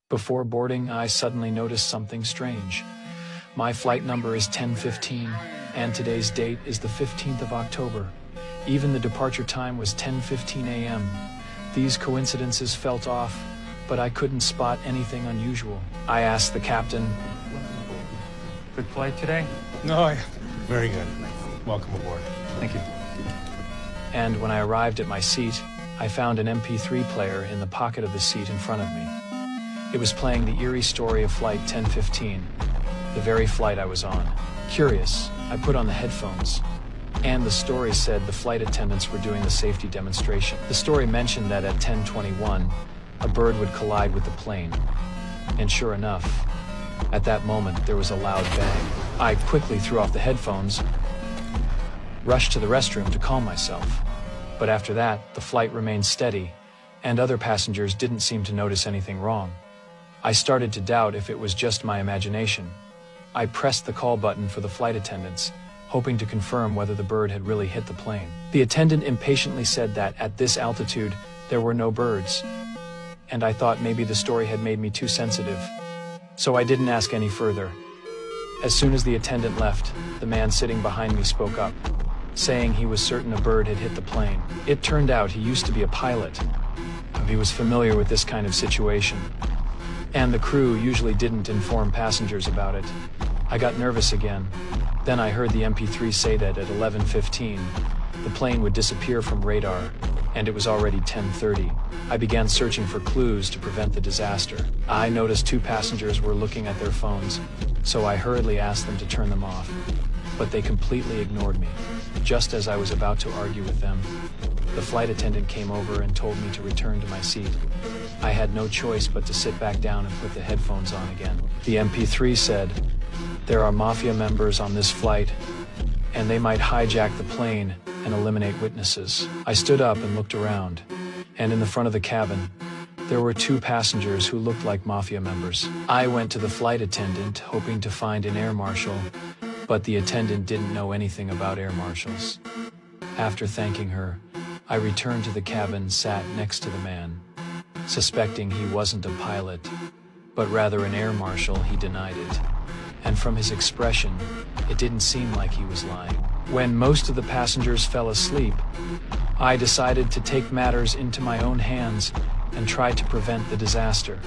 Before boarding, I suddenly noticed something strange. My flight number is 1015, and today's date is the 15th of October. Even the departure time was 10:15 a.m. These coincidences felt off, but I couldn't spot anything unusual. I asked the captain, Good flight today? Oh, yeah. Very good. Welcome aboard. Thank you. and when I arrived at my seat, I found an MP3 player in the pocket of the seat in front of me. It was playing the eerie story of Flight 1015, the very flight I was on. Curious, I put on the headphones, and the story said the flight attendants were doing the safety demonstration. The story mentioned that at 10:21, a bird would collide with the plane. And sure enough, at that moment there was a loud bang. I quickly threw off the headphones, rushed to the restroom to calm myself. But after that, the flight remained steady, and other passengers didn't seem to notice anything wrong. I started to doubt if it was just my imagination. I pressed the call button for the flight attendants, hoping to confirm whether the bird had really hit the plane. The attendant impatiently said that at this altitude, there were no birds, and I thought maybe the story had made me too sensitive. So I didn't ask any further. As soon as the attendant left, the man sitting behind me spoke up, saying he was certain a bird had hit the plane. It turned out he used to be a pilot. He was familiar with this kind of situation, and the crew usually didn't inform passengers about it. I got nervous again. Then I heard the MP3 say that at 11:15, the plane would disappear from radar, and it was already 10:30. I began searching for clues to prevent the disaster. I noticed two passengers were looking at their phones, so I hurriedly asked them to turn them off, but they completely ignored me. Just as I was about to argue with them, the flight attendant came over and told me to return to my seat. I had no choice but to sit back down and put the headphones on again. The MP3 said, "There are mafia members on this flight, and they might hijack the plane and eliminate witnesses." I stood up and looked around, and in the front of the cabin, there were two passengers who looked like mafia members. I went to the flight attendant, hoping to find an air marshal, but the attendant didn't know anything about air marshals. After thanking her, I returned to the cabin and sat next to the man. Suspecting he wasn't a pilot, but rather an air marshal, he denied it. And from his expression, it didn't seem like he was lying. When most of the passengers fell asleep, I decided to take matters into my own hands and try to prevent the disaster.